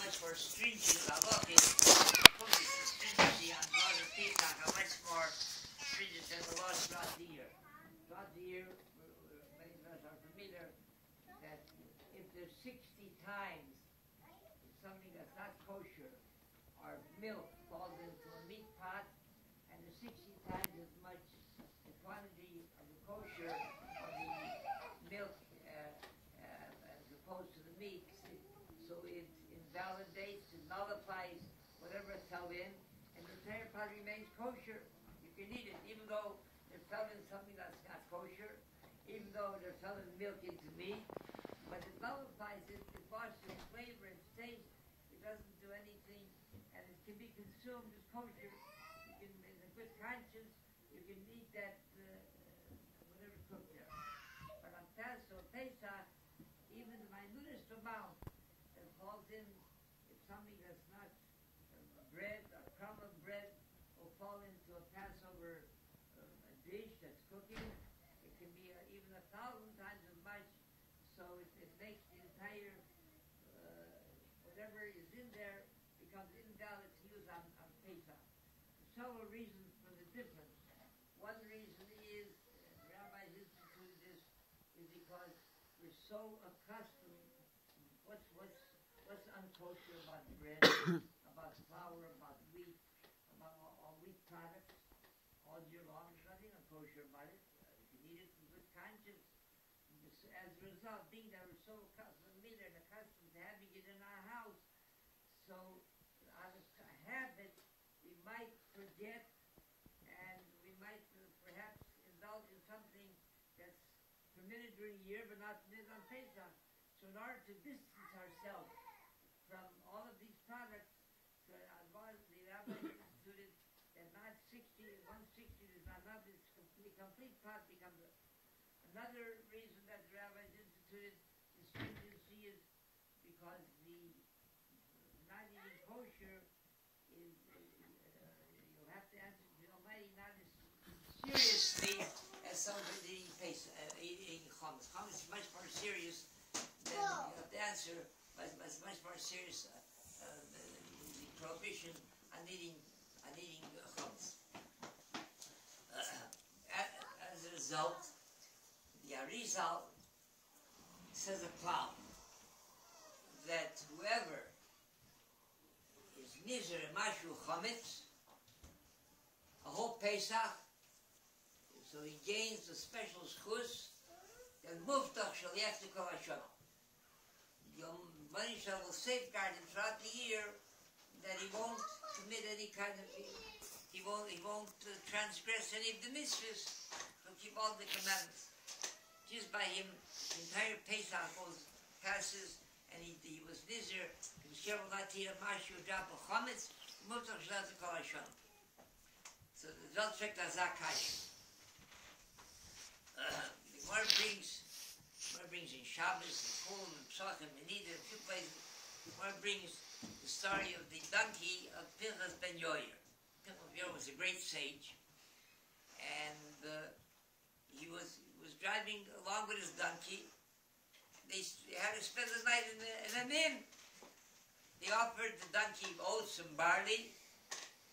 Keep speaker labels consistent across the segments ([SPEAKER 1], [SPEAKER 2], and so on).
[SPEAKER 1] much more stringent halachic, stringency on the laws of Pesach are much more stringent than the laws throughout the year. Throughout the year, many of us are familiar that if there's 60 times something that's not kosher, or milk falls into a meat pot, and there's 60 times as much the quantity of the kosher of the milk as opposed to the meat. So it invalidates, it nullifies whatever it fell in, and the entire pot remains kosher. You can eat it, even though it fell in something that's not kosher, even though it fell in milk into meat, but it nullifies it, it lost its flavor, its taste, it doesn't do anything, and it can be consumed as kosher. You can, in a good conscience, you can eat that, whatever's cooked there. But on Pesach, even the minutest amount that falls in, if something that's not bread, a crumb of bread, will fall into a Passover dish that's cooking, it can be even 1,000 times as much, so it makes the entire, whatever is in there, becomes invalid to use on Pesach. Several reasons for the difference. One reason is, rabbis instituted this, is because we're so accustomed, what's unkosher about bread, about flour, about wheat, about all wheat products, all year long, there's nothing unkosher about it. You can eat it with good conscience. As a result, being that we're so familiar and accustomed to having it in our house, so out of habit, we might forget, and we might perhaps indulge in something that's permitted during the year, but not permitted on Pesach. So in order to distance ourselves from all of these products, the rabbi instituted that not 160 is not enough, it's complete pot becomes another reason that the rabbis instituted the stringency is because the not eating kosher is, you'll have to answer to the Almighty not as seriously as somebody eating chametz. Chametz is much more serious than you have to answer, but it's much more serious the prohibition on eating chametz. As a result, the Arizal says a cloud that whoever is nizer mashu chametz a whole Pesach, so he gains a special schus that muftach shel yaftik kol hashana. Your money shall safeguard him throughout the year that he won't commit any kind of he won't transgress any of the mitzvahs. He'll keep all the commandments. Just by him, the entire Pesach passes, and he was nizer. He was careful not to eat a mashu, a drop of chametz. Muftach shel yaftik kol hashana. So the result check the zakash. The Gemara brings in Shabbos, in Purim, in Pesach, in Menida, a few places. The Gemara brings the story of the donkey of Pinchas ben Yoyer. Pinchas ben Yoyer was a great sage, and he was driving along with his donkey. They had to spend the night in an inn. They offered the donkey oats and barley,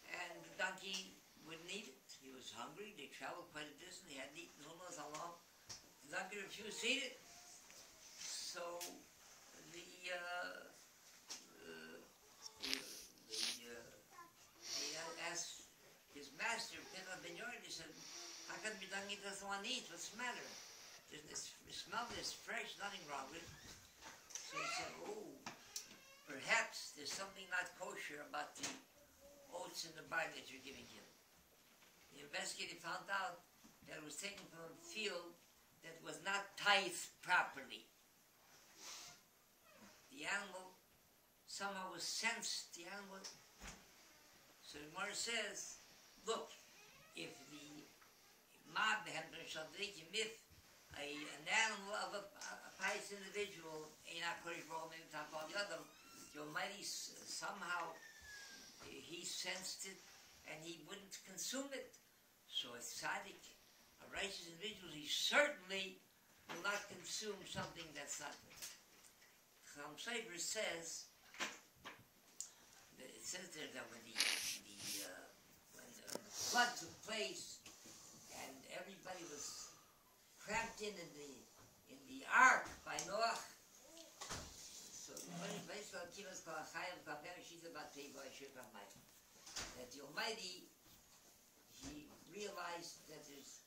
[SPEAKER 1] and the donkey wouldn't eat it. He was hungry. They traveled quite a distance. They hadn't eaten who knows how long. The donkey refused to eat it. So they asked his master, Pinchas ben Yoyer, he said, how come your donkey doesn't want to eat? What's the matter? The smell is fresh, nothing wrong with it. So he said, oh, perhaps there's something not kosher about the oats and the barley that you're giving him. The investigator found out that it was taken from a field that was not tithed properly. The animal somehow was sensed, the animal. So the Gemara says, look, if the mob had been shadrik myth, an animal of a pious individual, maybe top all the other, the Almighty somehow he sensed it and he wouldn't consume it. So a tzaddik, a righteous individual, he certainly will not consume something that's not good. Chaim Sofer says says there that when the flood took place and everybody was cramped in the ark by Noah, so that the Almighty, He realized that there's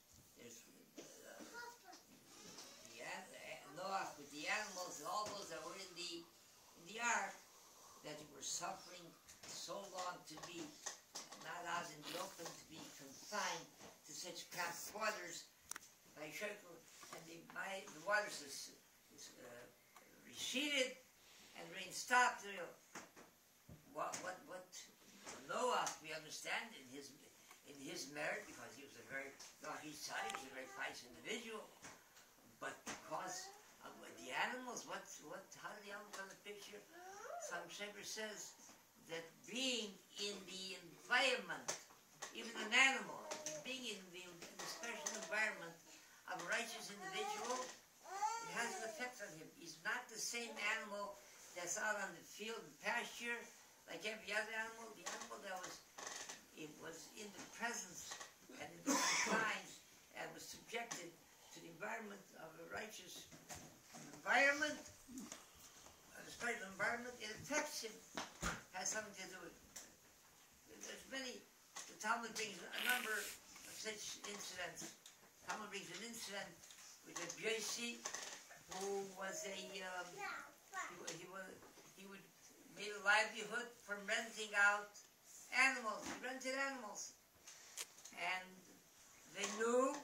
[SPEAKER 1] Noah with the animals and all those that were in the ark, that they were suffering so long to be not out in the open, to be confined to such cramped quarters by Shekel, and the waters receded and rain stopped. What Noah, we understand in his merit, because he was a very lucky son, he was a very pious individual, but because of the animals, how did the animals come in the picture? Some Shaper says that being in the environment, even an animal, being in the special environment of a righteous individual, it has an effect on him. He's not the same animal that's out on the field and pasture like every other animal. The animal that was in the presence and in the times and was subjected to the environment of a righteous environment, a special environment, it affects him, has something to do with it. There's many, the Talmud brings a number of such incidents. The Talmud brings an incident with a Joyce who was he made a livelihood from renting out animals. He rented animals. And they knew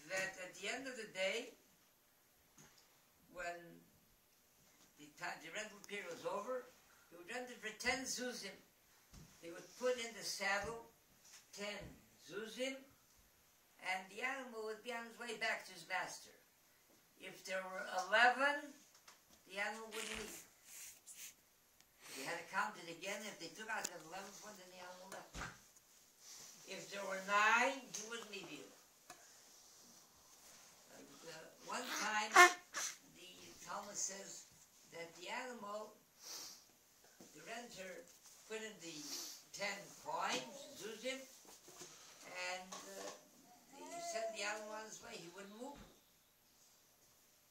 [SPEAKER 1] that at the end of the day, when the rental period was over, he would rent it for 10 zuzim. They would put in the saddle 10 zuzim, and the animal would be on his way back to his master. If there were 11, the animal would leave. He had to count it again. If they took out the 11th one, then the animal left. If there were 9, he wouldn't leave either. One time, the Talmud says that the animal, the renter, put in the 10 coins, zuzim, and he sent the animal on his way. He wouldn't move.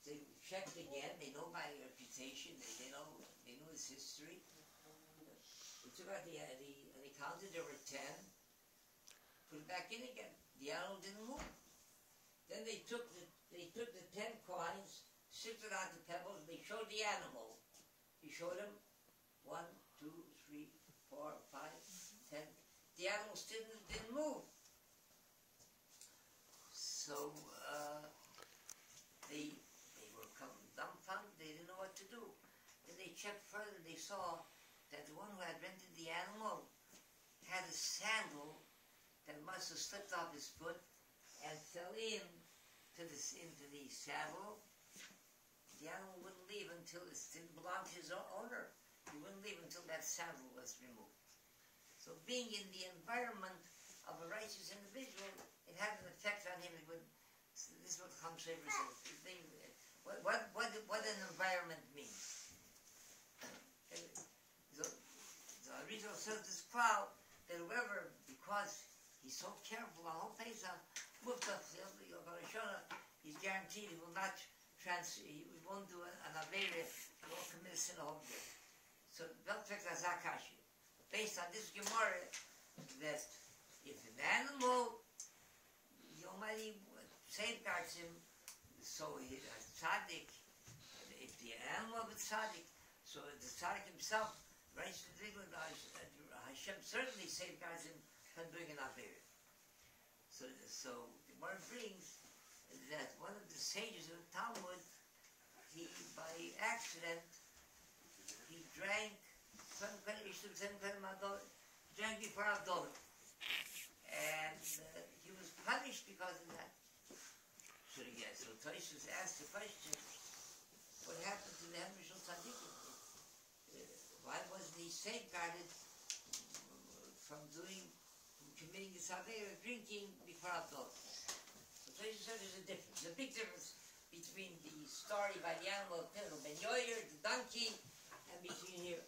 [SPEAKER 1] They checked again. They know my reputation. They know his history. They took out they counted. There were 10. Put it back in again. The animal didn't move. Then they took the 10 coins, sifted onto pebbles, and they showed the animal. He showed him 1, 2, 3, 4, 5, 10. The animal still didn't move. So they were dumbfounded. They didn't know what to do. Then they checked further. They saw that the one who had rented the animal had a sandal that must have slipped off his foot and fell into the saddle. The animal wouldn't leave until it didn't belong to his owner. He wouldn't leave until that saddle was removed. So being in the environment of a righteous individual, it had an effect on him. This is what Hamshaver says. What an environment means. The Arizal says this crowd, that whoever, because he's so careful on whole Pesach, he's guaranteed he will not he won't do an avera, he won't commit a sin a whole year. So Zakashi, based on this Gemara, that if an animal, the Almighty safeguards him, so he has tzaddik, if the animal is tzaddik, so the tzaddik himself, righteous individual, Hashem certainly safeguards him from doing an avera. So the Gemara brings that one of the sages of the Talmud, he by accident, he drank before Abdullah, and he was punished because of that. So Tosfos asked the question, what happened to the Hemishal Tzaddikim? Why wasn't he safeguarded from committing this avera, drinking before Abdullah? So Tosfos said there's a difference. There's a big difference between the story by the animal of Ben Yoyer, the donkey, and between here.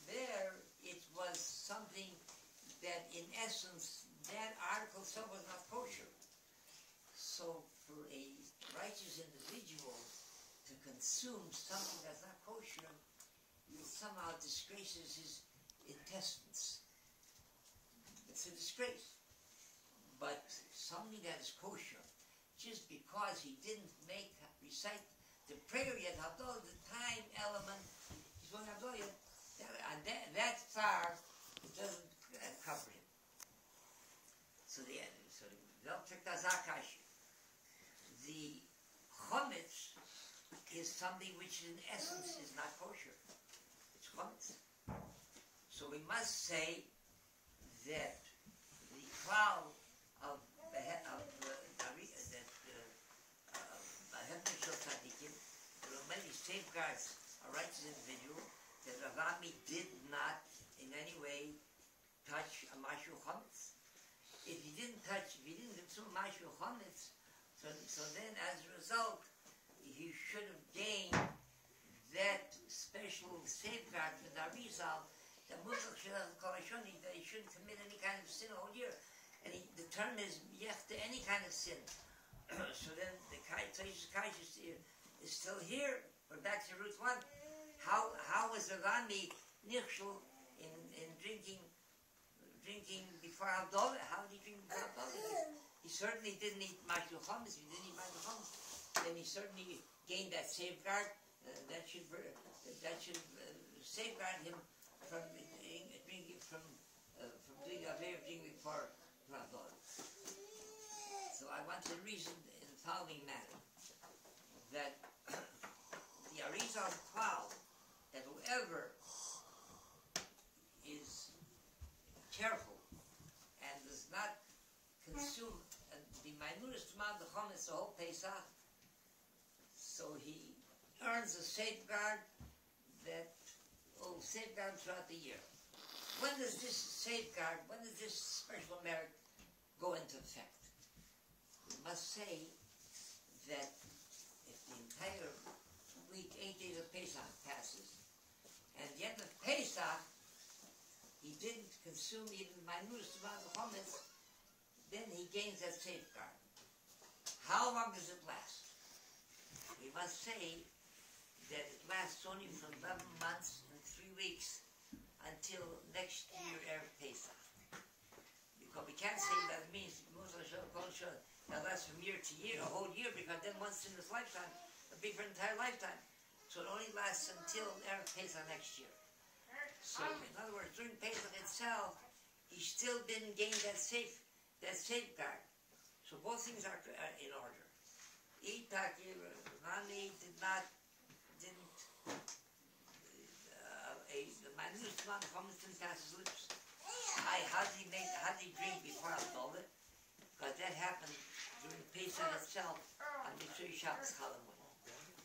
[SPEAKER 1] There, itself was not kosher. So for a righteous individual to consume something that's not kosher, it somehow disgraces his intestines. It's a disgrace. But something that is kosher, just because he didn't recite the prayer yet, although the time element, he's going to yet, and that far, it doesn't cover him. So the chometz is something which in essence is not kosher. It's chometz. So we must say that the cloud of the there are many safeguards a righteous individual that Rabbi did not in any way touch a mashu chometz. If he didn't consume mashu chometz, so then as a result, he should have gained that special safeguard for the Arizal, that he shouldn't commit any kind of sin all year. And the term is to any kind of sin. So then the Kaishis is still here. We're back to root 1. How was Rami nichshul in drinking before Havdalah? How did he drink before Havdalah? He certainly didn't eat mashu chometz. If he didn't eat mashu chometz, then he certainly gained that safeguard. That should safeguard him from drinking doing drinking before Havdalah. So I want to reason in the following manner that the Arizal cloud, that whoever is careful and does not consume the minutest amount of chometz the whole Pesach, so he earns a safeguard that will safeguard throughout the year. When does this safeguard, when does this special merit go into effect? We must say that if the entire week, 8 days of Pesach passes, and at the end of Pesach, he didn't consume even the minutest amount of chometz, then he gains that safeguard. How long does it last? We must say that it lasts only from 11 months and 3 weeks until next year, Erev Pesach. Because we can't say that it means that lasts from year to year, a whole year, because then once in his lifetime, it'll be for an entire lifetime. So it only lasts until Erev Pesach next year. So, in other words, during Pesach itself, he still didn't gain that safeguard. So both things are in order. Rami the minutest amount of chometz didn't pass his lips. How did he drink before Havdalah? Because that happened during Pesach itself on Mitzvah Shabbos Chalamoy.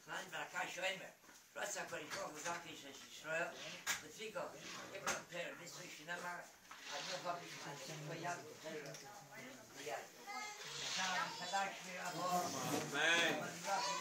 [SPEAKER 1] Klan Barakah Shoemer. Ratza Korikov Zakish Yisrael. Letziko. Abraham Per Mitzvah Shinamar. Adno Chavish Manik Koyad Torah. Koyad. Kadash Mirabor.
[SPEAKER 2] Amen. Amen.